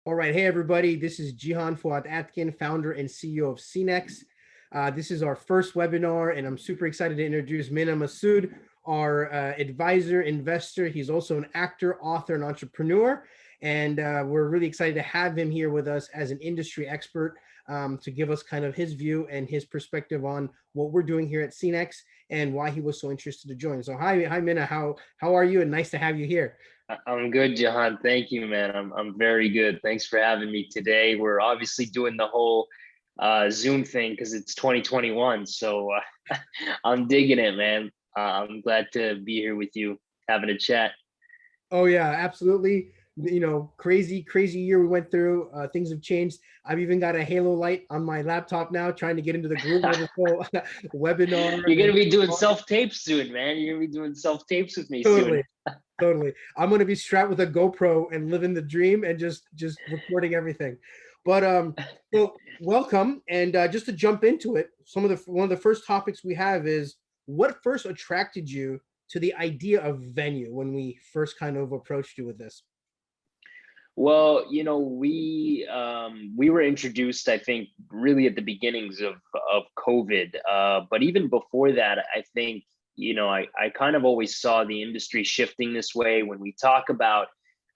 All right. Hey, everybody. This is Cihan Fuat Atkin, founder and CEO of XCINEX. This is our first webinar, and I'm super excited to introduce Mena Massoud, our advisor, investor. He's also an actor, author, and entrepreneur. And we're really excited to have him here with us as an industry expert to give us kind of his view and his perspective on what we're doing here at XCINEX and why he was so interested to join. So hi, Mena. How are you? And nice to have you here. I'm good, Jahan. Thank you, man. I'm very good. Thanks for having me today. We're obviously doing the whole Zoom thing because it's 2021. So I'm digging it, man. I'm glad to be here with you, having a chat. Oh yeah, absolutely. Crazy, crazy year we went through. Things have changed. I've even got a halo light on my laptop now, trying to get into the groove of this whole webinar. You're gonna be doing self tapes soon, man. You're gonna be doing self tapes with me soon. Totally, totally. I'm gonna be strapped with a GoPro and living the dream and just recording everything. But well, welcome. And just to jump into it, one of the first topics we have is what first attracted you to the idea of venue when we first kind of approached you with this. Well, we were introduced, I think, really at the beginnings of COVID. But even before that, I think, I kind of always saw the industry shifting this way when we talk about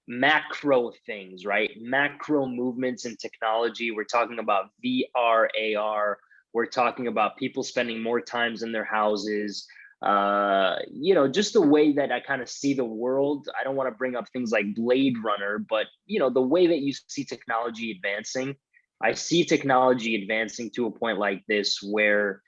macro things, right? Macro movements in technology. We're talking about VR, AR. We're talking about people spending more times in their houses. Just the way that I kind of see the world. I don't want to bring up things like Blade Runner, but the way that you see technology advancing, I see technology advancing to a point like this where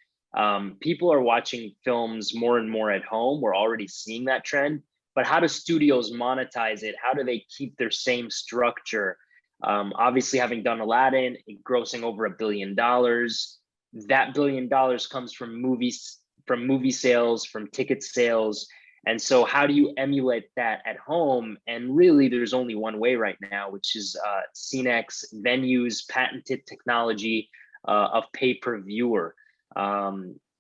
people are watching films more and more at home. We're already seeing that trend, but how do studios monetize it? How do they keep their same structure? Obviously, having done Aladdin, grossing over $1 billion, that $1 billion comes from movies, from movie sales, from ticket sales. And so how do you emulate that at home? And really, there's only one way right now, which is XCINEX Venue's patented technology of pay-per-viewer.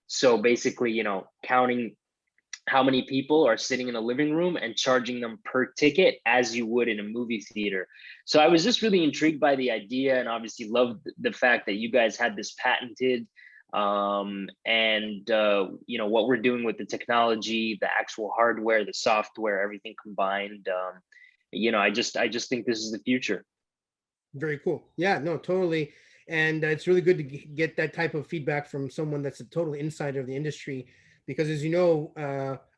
So basically, counting how many people are sitting in a living room and charging them per ticket as you would in a movie theater. So I was just really intrigued by the idea, and obviously loved the fact that you guys had this patented, what we're doing with the technology, the actual hardware, the software, everything combined. I just think this is the future. Very cool. Yeah, no, totally. And it's really good to get that type of feedback from someone that's a total insider of the industry, because as you know,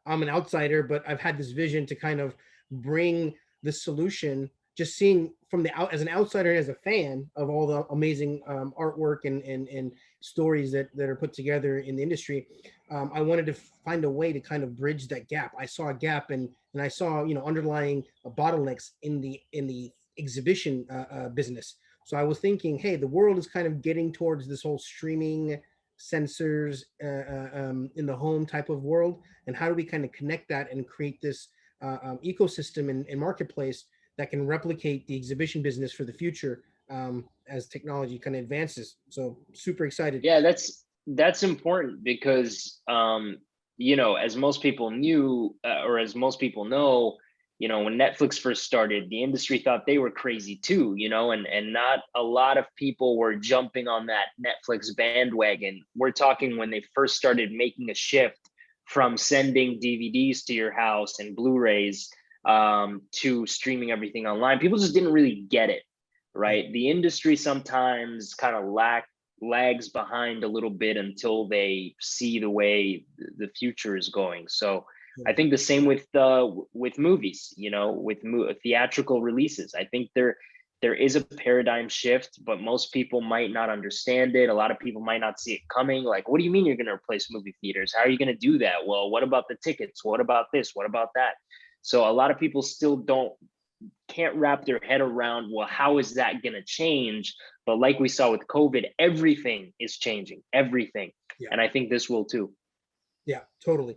I'm an outsider, but I've had this vision to kind of bring the solution, just seeing from the out as an outsider and as a fan of all the amazing artwork and stories that are put together in the industry. I wanted to find a way to kind of bridge that gap. I saw a gap, and I saw underlying bottlenecks in the exhibition business. So I was thinking, hey, the world is kind of getting towards this whole streaming, sensors in the home type of world, and how do we kind of connect that and create this ecosystem and marketplace that can replicate the exhibition business for the future as technology kind of advances. So super excited. Yeah, that's important because as most people knew, or as most people know, when Netflix first started, the industry thought they were crazy too, and not a lot of people were jumping on that Netflix bandwagon. We're talking when they first started making a shift from sending DVDs to your house and Blu-rays to streaming everything online. People just didn't really get it, right? The industry sometimes kind of lags behind a little bit until they see the way the future is going. So I think the same with movies, with theatrical releases. I think there is a paradigm shift, but most people might not understand it. A lot of people might not see it coming. Like, what do you mean you're going to replace movie theaters? How are you going to do that? Well, what about the tickets? What about this? What about that? So a lot of people still can't wrap their head around, well, how is that going to change? But like we saw with COVID, everything is changing, everything. Yeah. And I think this will too. Yeah, totally.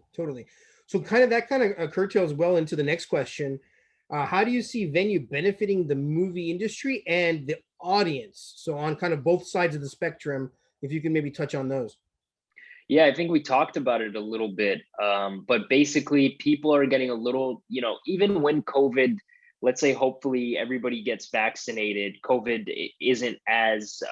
So that kind of curtails well into the next question. How do you see venue benefiting the movie industry and the audience? So on kind of both sides of the spectrum, if you can maybe touch on those. Yeah, I think we talked about it a little bit, but basically people are getting a little, even when COVID let's say hopefully everybody gets vaccinated, COVID isn't as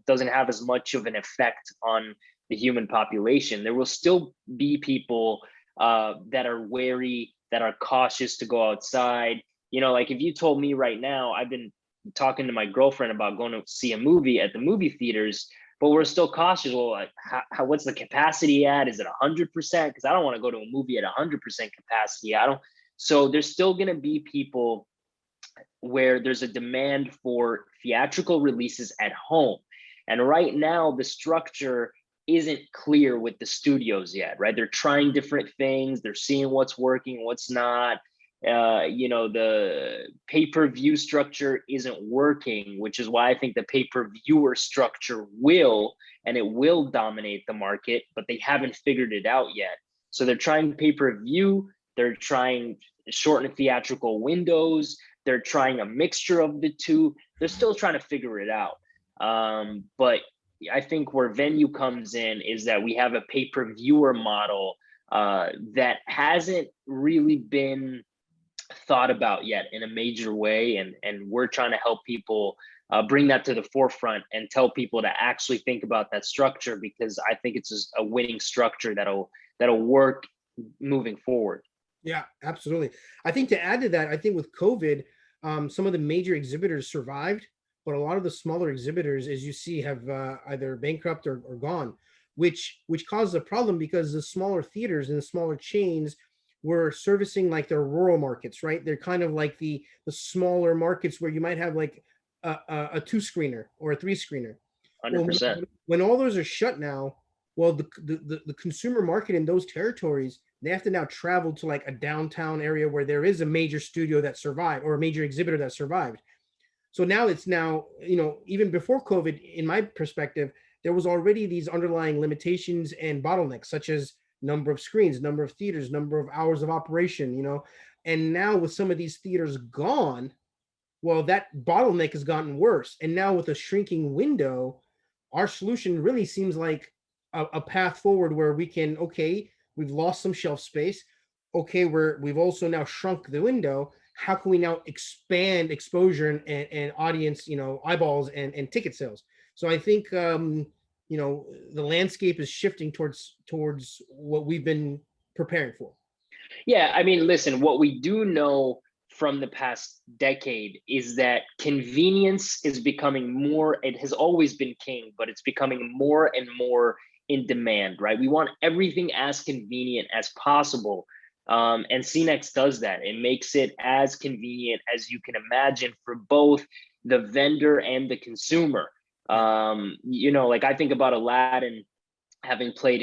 doesn't have as much of an effect on the human population. There will still be people that are wary, that are cautious to go outside. You know, like if you told me right now, I've been talking to my girlfriend about going to see a movie at the movie theaters, but we're still cautious. Well, like, what's the capacity at? Is it 100%? Because I don't want to go to a movie at 100% capacity. I don't. So there's still going to be people where there's a demand for theatrical releases at home. And right now, the structure isn't clear with the studios yet, right? They're trying different things. They're seeing what's working, what's not. You know, the pay-per-view structure isn't working, which is why I think the pay-per-viewer structure will, and it will dominate the market, but they haven't figured it out yet. So they're trying pay-per-view, they're trying shortened theatrical windows, they're trying a mixture of the two. They're still trying to figure it out. But I think where Venue comes in is that we have a pay-per-viewer model that hasn't really been thought about yet in a major way, and we're trying to help people bring that to the forefront and tell people to actually think about that structure, because I think it's a winning structure that'll work moving forward. Yeah, absolutely. I think to add to that, I think with COVID, some of the major exhibitors survived, but a lot of the smaller exhibitors, as you see, have either bankrupt or gone, which caused a problem because the smaller theaters and the smaller chains were servicing like their rural markets, right? They're kind of like the smaller markets where you might have like a 2-screener or a 3-screener. 100%. Well, when all those are shut now, well, the consumer market in those territories, they have to now travel to like a downtown area where there is a major studio that survived or a major exhibitor that survived. So now it's now, you know, even before COVID, in my perspective, there was already these underlying limitations and bottlenecks, such as number of screens, number of theaters, number of hours of operation, you know. And now with some of these theaters gone, well, that bottleneck has gotten worse. And now with a shrinking window, our solution really seems like a path forward where we can, okay, we've lost some shelf space. Okay, we've also now shrunk the window. How can we now expand exposure and audience, you know, eyeballs and ticket sales? So I think you know, the landscape is shifting towards what we've been preparing for. Yeah, I mean, listen, what we do know from the past decade is that convenience is becoming more, it has always been king, but it's becoming more and more in demand, right? We want everything as convenient as possible. And XCINEX does that. It makes it as convenient as you can imagine for both the vendor and the consumer. You know, like I think about Aladdin having played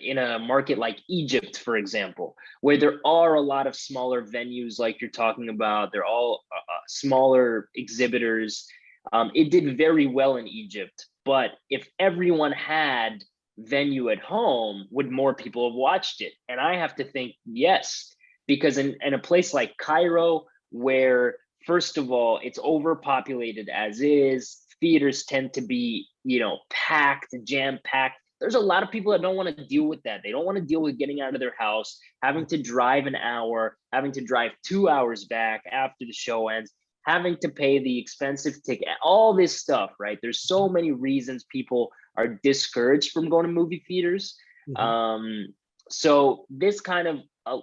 in a market like Egypt, for example, where there are a lot of smaller venues like you're talking about. They're all smaller exhibitors. It did very well in Egypt, but if everyone had Venue at home, would more people have watched it? And I have to think yes, because in a place like Cairo, where first of all, it's overpopulated as is, theaters tend to be, you know, packed, jam-packed. There's a lot of people that don't want to deal with that. They don't want to deal with getting out of their house, having to drive an hour, having to drive 2 hours back after the show ends, having to pay the expensive ticket, all this stuff, right? There's so many reasons people are discouraged from going to movie theaters. Mm-hmm. So this kind of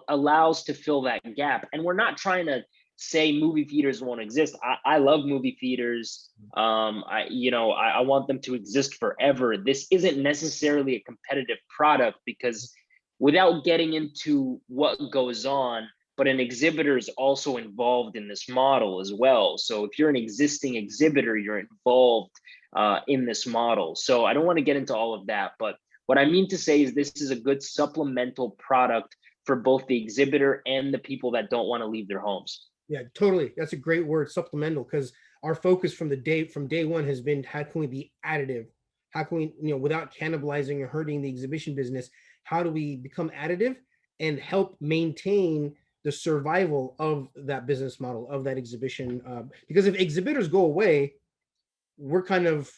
allows to fill that gap. And we're not trying to say movie theaters won't exist. I love movie theaters. I want them to exist forever. This isn't necessarily a competitive product, because without getting into what goes on, but an exhibitor is also involved in this model as well. So if you're an existing exhibitor, you're involved in this model. So I don't want to get into all of that, but what I mean to say is this is a good supplemental product for both the exhibitor and the people that don't want to leave their homes. Yeah, totally. That's a great word, supplemental, because our focus from day one has been, how can we be additive? How can we, you know, without cannibalizing or hurting the exhibition business, how do we become additive and help maintain the survival of that business model, of that exhibition? Because if exhibitors go away, we're kind of,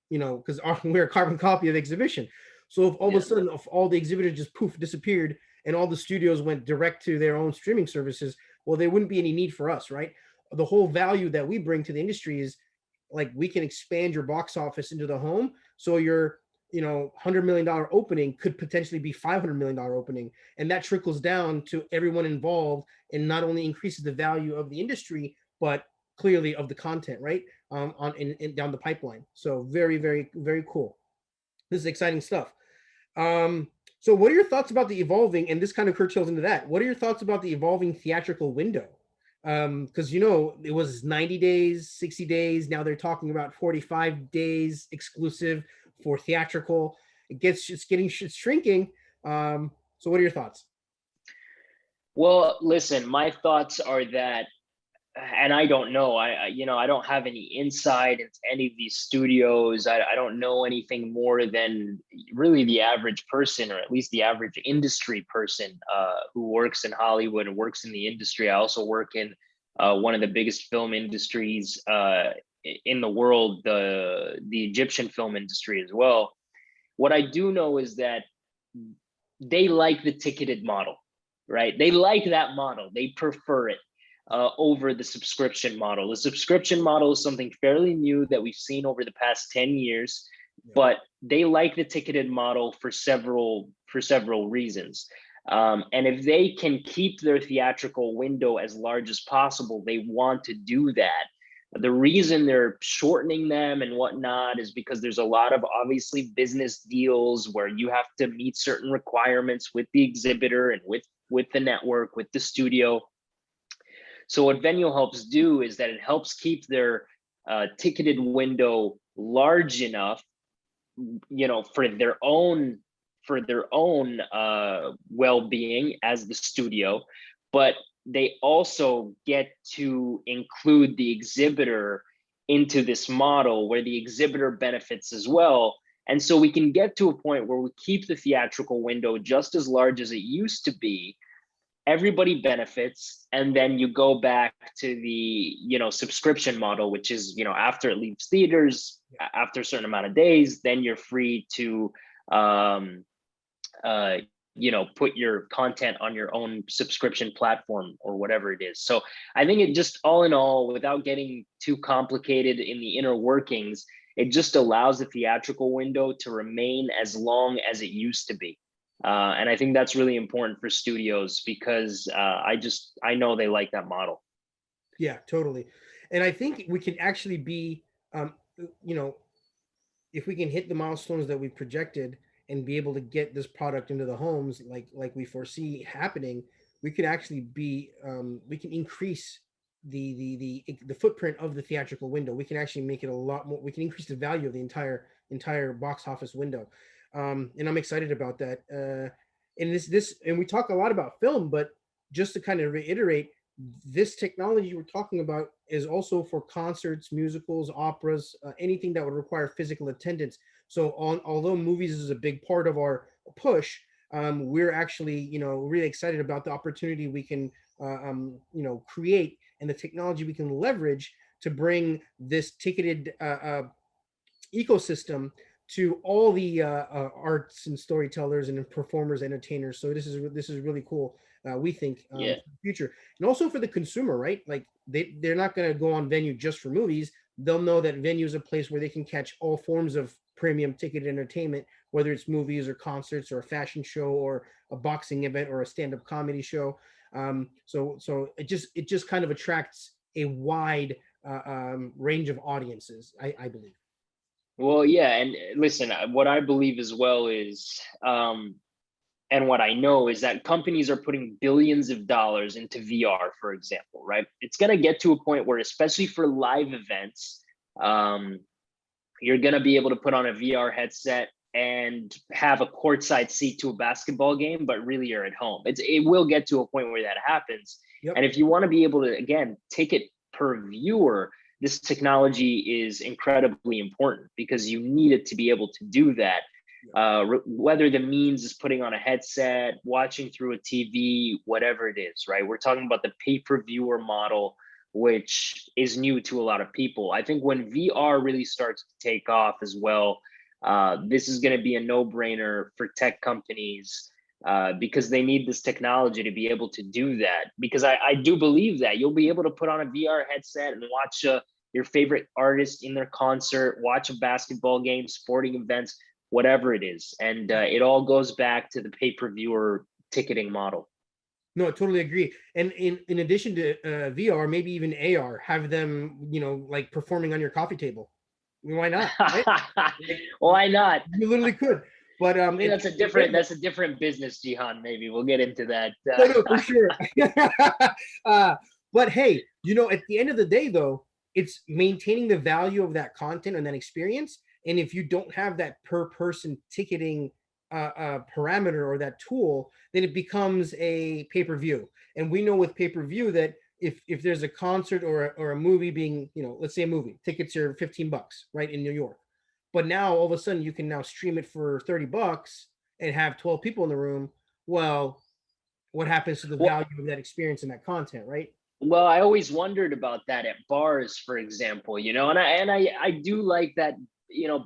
you know, because we're a carbon copy of the exhibition. So if all of a sudden, if all the exhibitors just poof disappeared and all the studios went direct to their own streaming services, well, there wouldn't be any need for us, right? the whole value that we bring to the industry is like we can expand your box office into the home. So your, $100 million opening could potentially be $500 million opening, and that trickles down to everyone involved, and not only increases the value of the industry, but clearly of the content, right? On in down the pipeline. So very, very, very cool. This is exciting stuff. So what are your thoughts about the evolving, and this kind of curtails into that, what are your thoughts about the evolving theatrical window? Because it was 90 days, 60 days. Now they're talking about 45 days exclusive for theatrical. It's shrinking. So what are your thoughts? Well, listen, my thoughts are that, and I don't know. I don't have any insight into any of these studios. I don't know anything more than really the average person, or at least the average industry person who works in Hollywood and works in the industry. I also work in one of the biggest film industries in the world, the Egyptian film industry as well. What I do know is that they like the ticketed model, right? They like that model. They prefer it over the subscription model. The subscription model is something fairly new that we've seen over the past 10 years, but they like the ticketed model for several reasons. And if they can keep their theatrical window as large as possible, they want to do that. The reason they're shortening them and whatnot is because there's a lot of obviously business deals where you have to meet certain requirements with the exhibitor and with the network, with the studio. So what Venue helps do is that it helps keep their ticketed window large enough, for their own well-being as the studio, but they also get to include the exhibitor into this model where the exhibitor benefits as well. And so we can get to a point where we keep the theatrical window just as large as it used to be. Everybody benefits, and then you go back to the subscription model, which is after it leaves theaters, after a certain amount of days, then you're free to put your content on your own subscription platform or whatever it is. So I think it just, all in all, without getting too complicated in the inner workings, it just allows the theatrical window to remain as long as it used to be. And I think that's really important for studios because I know they like that model. Yeah, totally. And I think we can actually be, if we can hit the milestones that we projected and be able to get this product into the homes like we foresee happening, we could actually be, we can increase the footprint of the theatrical window. We can actually make it a lot more. We can increase the value of the entire box office window. And I'm excited about that. And we talk a lot about film, but just to kind of reiterate, this technology we're talking about is also for concerts, musicals, operas, anything that would require physical attendance. So although movies is a big part of our push, we're actually, really excited about the opportunity we can, create, and the technology we can leverage to bring this ticketed ecosystem to all the arts and storytellers and performers, entertainers. So this is really cool. We think for the future, and also for the consumer, right? Like they're not going to go on Venue just for movies. They'll know that Venue is a place where they can catch all forms of premium ticket entertainment, whether it's movies or concerts or a fashion show or a boxing event or a stand-up comedy show. So it just kind of attracts a wide range of audiences, I believe. Well, yeah, and listen, what I believe as well is, and what I know is that companies are putting billions of dollars into VR, for example, right? It's going to get to a point where, especially for live events, you're going to be able to put on a VR headset and have a courtside seat to a basketball game, but really you're at home. It will get to a point where that happens. Yep. And if you want to be able to, again, ticket per viewer, this technology is incredibly important because you need it to be able to do that. Whether the means is putting on a headset, watching through a TV, whatever it is, right? We're talking about the pay-per-viewer model, which is new to a lot of people. I think when VR really starts to take off as well, this is going to be a no-brainer for tech companies because they need this technology to be able to do that. Because I do believe that you'll be able to put on a VR headset and watch your favorite artist in their concert, watch a basketball game, sporting events, whatever it is. And it all goes back to the pay-per-view or ticketing model. No, I totally agree. And in addition to VR, maybe even AR, have them, like performing on your coffee table. I mean, why not? Right? Like, Why not? you literally could. But I mean, that's a different business, Cihan. Maybe we'll get into that. No, for sure. But hey, at the end of the day, though, it's maintaining the value of that content and that experience. And if you don't have that per person ticketing parameter or that tool, then it becomes a pay-per-view. And we know with pay-per-view that if there's a concert or a movie being, let's say a movie, tickets are $15, right, in New York. But now all of a sudden you can now stream it for $30 and have 12 people in the room. Well, what happens to the value of that experience and that content, right? Well, I always wondered about that at bars, for example, and I do like that,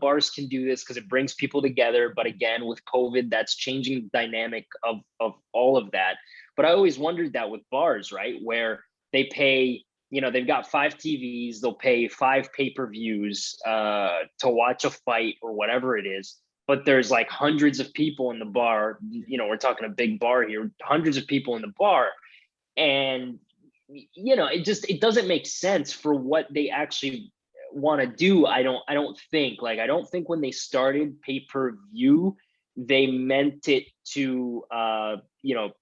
bars can do this because it brings people together. But again, with COVID, that's changing the dynamic of all of that. But I always wondered that with bars, right, where they pay, they've got 5 TVs, they'll pay 5 pay-per-views to watch a fight or whatever it is. But there's like hundreds of people in the bar, we're talking a big bar here, hundreds of people in the bar. And, it doesn't make sense for what they actually want to do. I don't think when they started pay-per-view, they meant it to,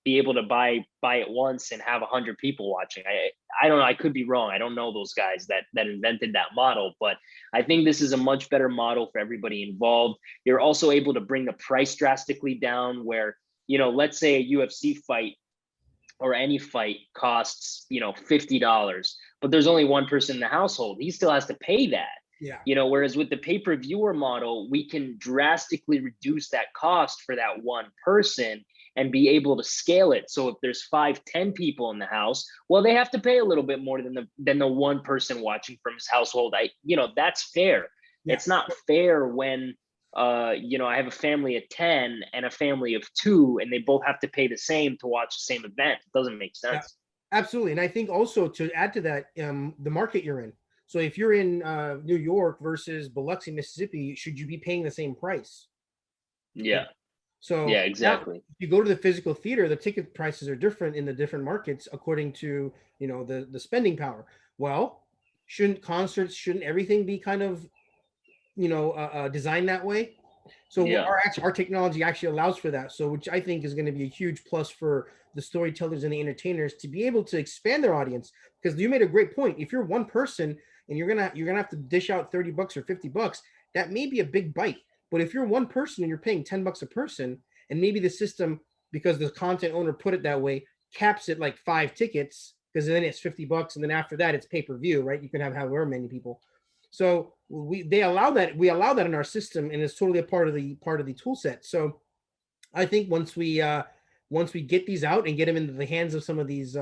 be able to buy it once and have 100 people watching. I don't know. I could be wrong. I don't know those guys that invented that model, but I think this is a much better model for everybody involved. You're also able to bring the price drastically down where, let's say a UFC fight or any fight costs, $50, but there's only one person in the household. He still has to pay that. Yeah. Whereas with the pay-per-viewer model, we can drastically reduce that cost for that one person and be able to scale it. So if there's 5, 10 people in the house, well, they have to pay a little bit more than the one person watching from his household. That's fair. Yeah. It's not fair when I have a family of 10 and a family of 2, and they both have to pay the same to watch the same event. It doesn't make sense. Yeah, absolutely. And I think also to add to that, the market you're in. So if you're in New York versus Biloxi, Mississippi, should you be paying the same price? Yeah. So yeah, exactly. If you go to the physical theater, the ticket prices are different in the different markets according to the spending power. Well, shouldn't everything be kind of designed that way? So yeah. Our technology actually allows for that. So which I think is going to be a huge plus for the storytellers and the entertainers to be able to expand their audience. Because you made a great point. If you're one person and you're gonna have to dish out $30 or $50, that may be a big bite. But if you're one person and you're paying $10 a person, and maybe the system, because the content owner put it that way, caps it like 5 tickets, because then it's $50, and then after that it's pay-per-view, right? You can have however many people. So we allow that in our system, and it's totally a part of the tool set. So I think once we get these out and get them into the hands of some of these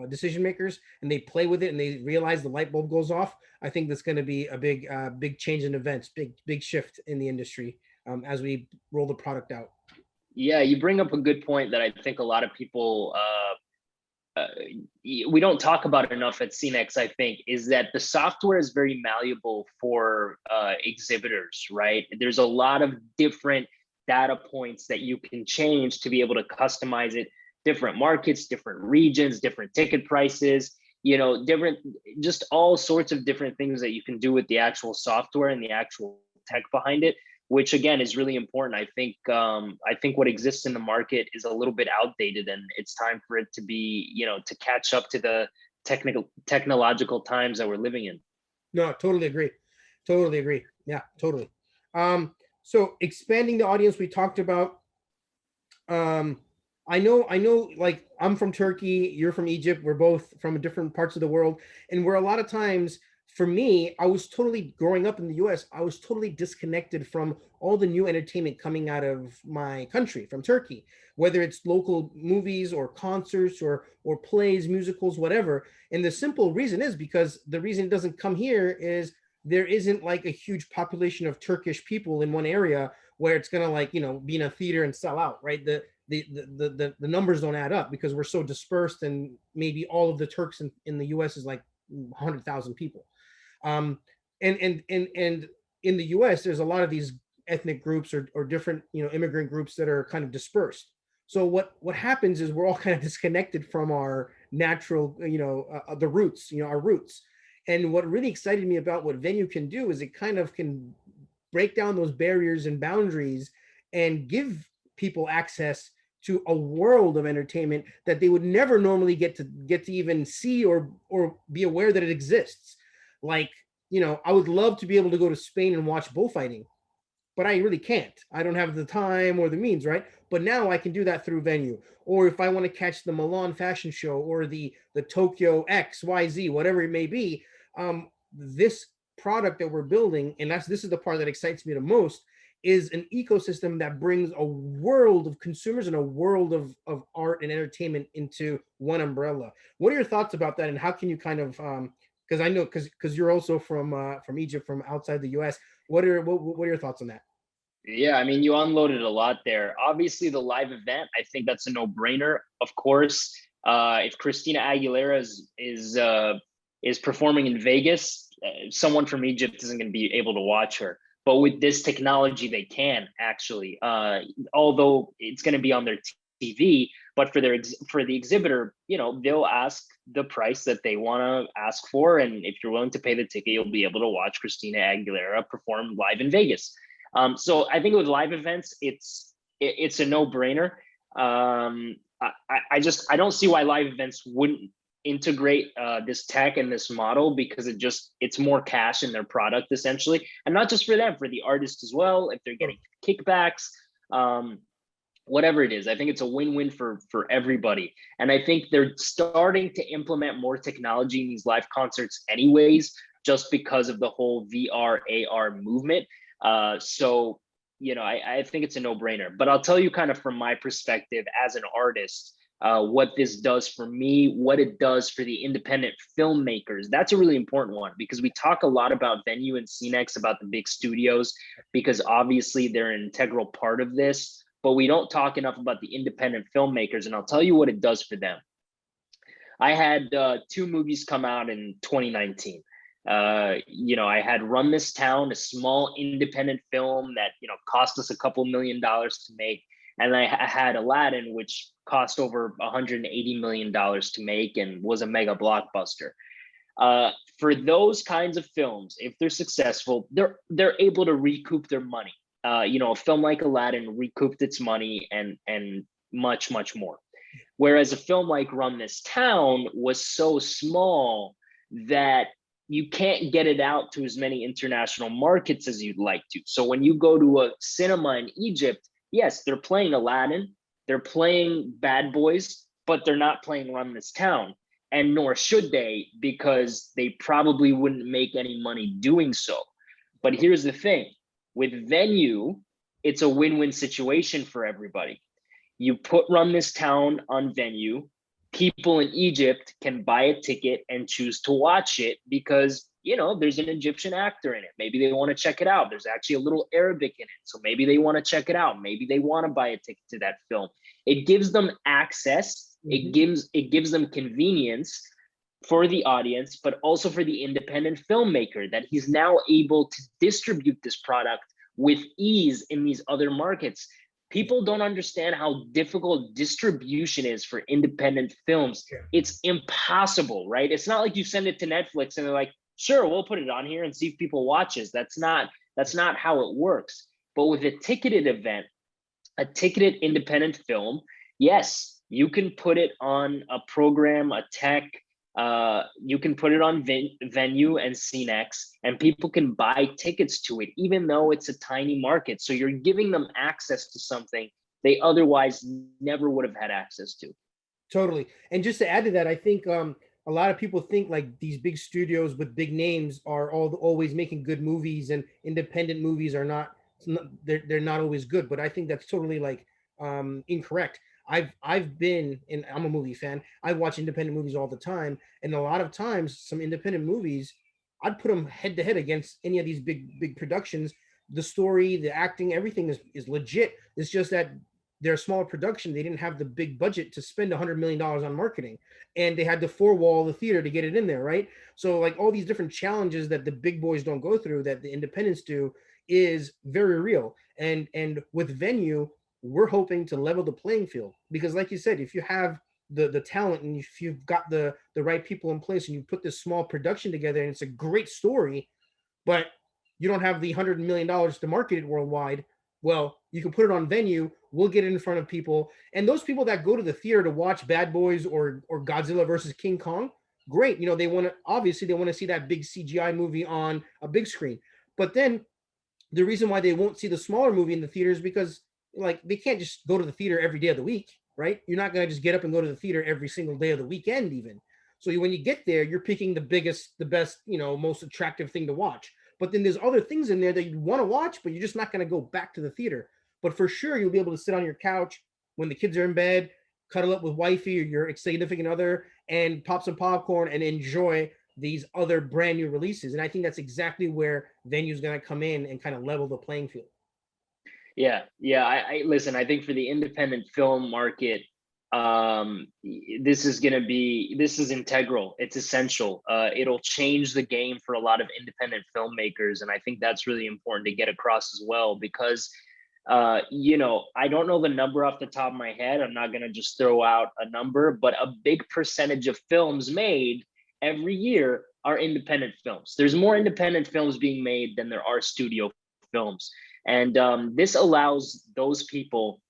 decision makers, and they play with it and they realize the light bulb goes off, I think that's going to be a big change in events, big shift in the industry as we roll the product out. Yeah, you bring up a good point that I think a lot of people we don't talk about enough at XCINEX, I think, is that the software is very malleable for exhibitors, right? There's a lot of different data points that you can change to be able to customize it, different markets, different regions, different ticket prices, different, just all sorts of different things that you can do with the actual software and the actual tech behind it, which again is really important. I think what exists in the market is a little bit outdated, and it's time for it to be, to catch up to the technological times that we're living in. No, totally agree. Yeah, totally. So expanding the audience, we talked about. I know, like I'm from Turkey, you're from Egypt. We're both from different parts of the world, and we're a lot of times. For me, I was totally growing up in the US, I was totally disconnected from all the new entertainment coming out of my country, from Turkey, whether it's local movies or concerts or plays, musicals, whatever. And the simple reason is because the reason it doesn't come here is there isn't like a huge population of Turkish people in one area where it's going to be in a theater and sell out, right? the numbers don't add up because we're so dispersed, and maybe all of the Turks in the US is like 100,000 people. Um, and in the US, there's a lot of these ethnic groups or different, immigrant groups that are kind of dispersed. So what happens is we're all kind of disconnected from our natural, the roots, our roots. And what really excited me about what Venue can do is it kind of can break down those barriers and boundaries and give people access to a world of entertainment that they would never normally get to even see or be aware that it exists. Like, I would love to be able to go to Spain and watch bullfighting, but I really can't. I don't have the time or the means, right? But now I can do that through Venue. Or if I want to catch the Milan fashion show or the Tokyo XYZ, whatever it may be, this product that we're building, and this is the part that excites me the most, is an ecosystem that brings a world of consumers and a world of art and entertainment into one umbrella. What are your thoughts about that, and how can you kind of because I know because you're also from Egypt, from outside the US. What are your thoughts on that? Yeah, I mean, you unloaded a lot there. Obviously, the live event, I think that's a no-brainer. Of course, if Christina Aguilera is performing in Vegas, someone from Egypt isn't going to be able to watch her. But with this technology, they can actually, although it's going to be on their TV. But for the exhibitor, they'll ask the price that they want to ask for, and if you're willing to pay the ticket, you'll be able to watch Christina Aguilera perform live in Vegas. So I think with live events, it's a no-brainer. I don't see why live events wouldn't integrate this tech and this model, because it's more cash in their product essentially, and not just for them, for the artist as well, if they're getting kickbacks, whatever it is. I think it's a win-win for everybody, and I think they're starting to implement more technology in these live concerts anyways, just because of the whole VR AR movement. So I think it's a no-brainer. But I'll tell you kind of from my perspective as an artist, what this does for me, what it does for the independent filmmakers. That's a really important one, because we talk a lot about Venue and XCINEX, about the big studios, because obviously they're an integral part of this, but we don't talk enough about the independent filmmakers. And I'll tell you what it does for them. I had 2 movies come out in 2019. I had Run This Town, a small independent film that, cost us a couple $1 million to make. And I had Aladdin, which cost over $180 million to make and was a mega blockbuster. For those kinds of films, if they're successful, they're able to recoup their money. A film like Aladdin recouped its money and much, much more. Whereas a film like Run This Town was so small that you can't get it out to as many international markets as you'd like to. So when you go to a cinema in Egypt, yes, they're playing Aladdin, they're playing Bad Boys, but they're not playing Run This Town. And nor should they, because they probably wouldn't make any money doing so. But here's the thing, with Venue, it's a win-win situation for everybody. You put Run This Town on Venue, people in Egypt can buy a ticket and choose to watch it because, there's an Egyptian actor in it. Maybe they want to check it out. There's actually a little Arabic in it. So maybe they want to check it out. Maybe they want to buy a ticket to that film. It gives them access. Mm-hmm. It gives them convenience for the audience, but also for the independent filmmaker, that he's now able to distribute this product with ease in these other markets. People don't understand how difficult distribution is for independent films. Yeah. It's impossible, right? It's not like you send it to Netflix and they're like, sure, we'll put it on here and see if people watches. That's not how it works. But with a ticketed event, a ticketed independent film, yes, you can put it on a program, a tech, you can put it on Venue and XCINEX, and people can buy tickets to it, even though it's a tiny market. So you're giving them access to something they otherwise never would have had access to. Totally. And just to add to that, I think a lot of people think like these big studios with big names are always making good movies, and independent movies are not. They're not always good. But I think that's totally like incorrect. I've been, and I'm a movie fan, I watch independent movies all the time, and a lot of times some independent movies, I'd put them head to head against any of these big productions. The story, the acting, everything is legit. It's just that they're a smaller production. They didn't have the big budget to spend $100 million on marketing, and they had to four wall the theater to get it in there, right? So like all these different challenges that the big boys don't go through, that the independents do, is very real. And with Venue, we're hoping to level the playing field, because like you said, if you have the talent, and if you've got the right people in place, and you put this small production together and it's a great story, but you don't have the $100 million to market it worldwide, well, you can put it on Venue. We'll get it in front of people, and those people that go to the theater to watch Bad Boys or Godzilla versus King Kong, great. You know, they want to, obviously they want to see that big CGI movie on a big screen. But then the reason why they won't see the smaller movie in the theater is because, like, they can't just go to the theater every day of the week, right? You're not going to just get up and go to the theater every single day of the weekend even. So when you get there, you're picking the biggest, the best, you know, most attractive thing to watch. But then there's other things in there that you want to watch, but you're just not going to go back to the theater. But for sure, you'll be able to sit on your couch when the kids are in bed, cuddle up with wifey or your significant other, and pop some popcorn and enjoy these other brand new releases. And I think that's exactly where Venue's going to come in and kind of level the playing field. Yeah, yeah. I listen. I think for the independent film market, this is integral. It's essential. It'll change the game for a lot of independent filmmakers, and I think that's really important to get across as well. Because, you know, I don't know the number off the top of my head. I'm not gonna just throw out a number, but a big percentage of films made every year are independent films. There's more independent films being made than there are studio films. And this allows those people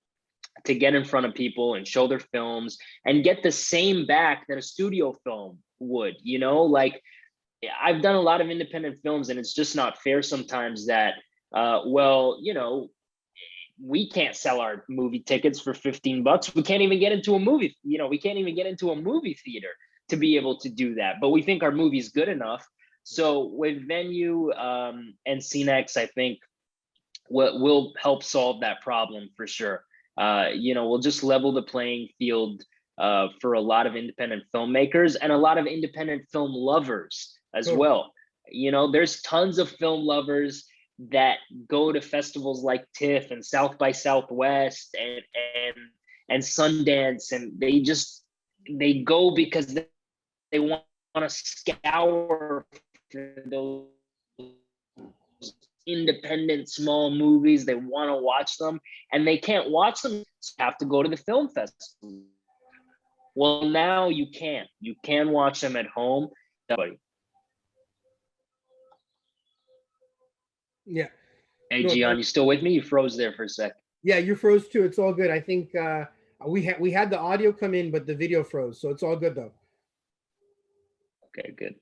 to get in front of people and show their films and get the same back that a studio film would. You know, like, I've done a lot of independent films, and it's just not fair sometimes that, well, you know, we can't sell our movie tickets for $15. We can't even get into a movie, you know, we can't even get into a movie theater to be able to do that. But we think our movie's good enough. So with Venue and XCINEX, I think what will help solve that problem for sure. You know, we'll just level the playing field for a lot of independent filmmakers and a lot of independent film lovers as well. You know, there's tons of film lovers that go to festivals like TIFF and South by Southwest and Sundance, and they go because they want to scour for those independent small movies. They want to watch them, and they can't watch them, so you have to go to the film festival. Well, now you can watch them at home. Yeah. Hey, Cihan, you still with me? You froze there for a sec. Yeah, you froze too. It's all good. I think we had the audio come in, but the video froze, so it's all good though. Okay, good.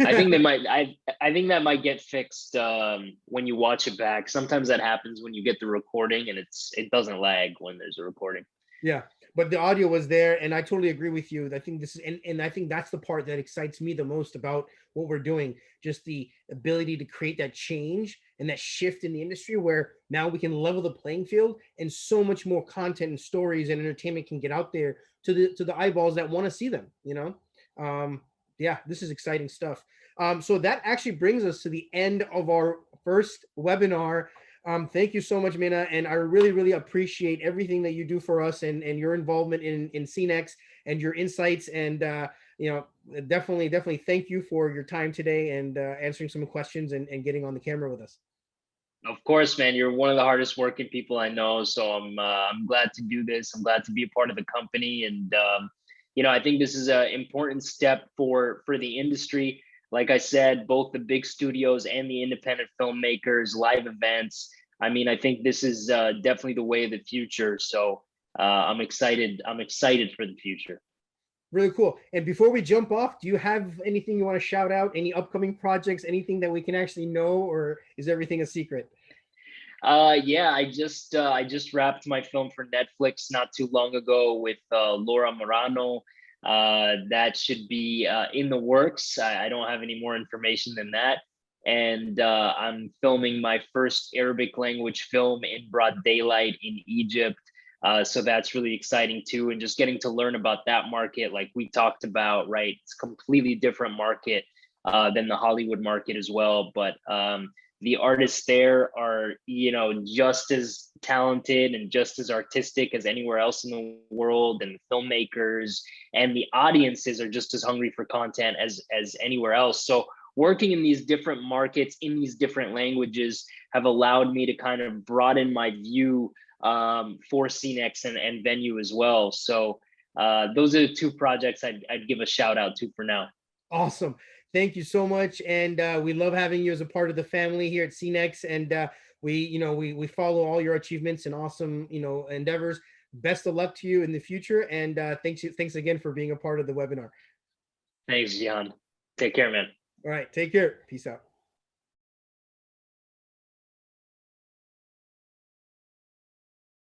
I think they might. I think that might get fixed when you watch it back. Sometimes that happens when you get the recording, and it doesn't lag when there's a recording. Yeah, but the audio was there, and I totally agree with you. I think this is, and I think that's the part that excites me the most about what we're doing. Just the ability to create that change and that shift in the industry, where now we can level the playing field, and so much more content and stories and entertainment can get out there to the eyeballs that want to see them. You know. Yeah, this is exciting stuff. So that actually brings us to the end of our first webinar. Thank you so much, Mena, and I really, really appreciate everything that you do for us and your involvement in XCINEX and your insights. And you know, definitely thank you for your time today and answering some questions and getting on the camera with us. Of course, man. You're one of the hardest working people I know, so I'm glad to do this. I'm glad to be a part of the company, and you know, I think this is an important step for the industry. Like I said, both the big studios and the independent filmmakers, live events. I mean, I think this is definitely the way of the future. So I'm excited. I'm excited for the future. Really cool. And before we jump off, do you have anything you want to shout out? Any upcoming projects? Anything that we can actually know, or is everything a secret? Yeah, I just wrapped my film for Netflix not too long ago with Laura Morano. That should be in the works. I don't have any more information than that. And I'm filming my first Arabic language film in broad daylight in Egypt. So that's really exciting too. And just getting to learn about that market, like we talked about, right? It's a completely different market than the Hollywood market as well. But the artists there are, you know, just as talented and just as artistic as anywhere else in the world, and filmmakers and the audiences are just as hungry for content as anywhere else. So working in these different markets in these different languages have allowed me to kind of broaden my view for CNEX and Venue as well. So those are the two projects I'd give a shout out to for now. Awesome. Thank you so much. And we love having you as a part of the family here at CNEX. And we follow all your achievements and awesome, endeavors. Best of luck to you in the future. And thanks again for being a part of the webinar. Thanks, Cihan. Take care, man. All right. Take care. Peace out.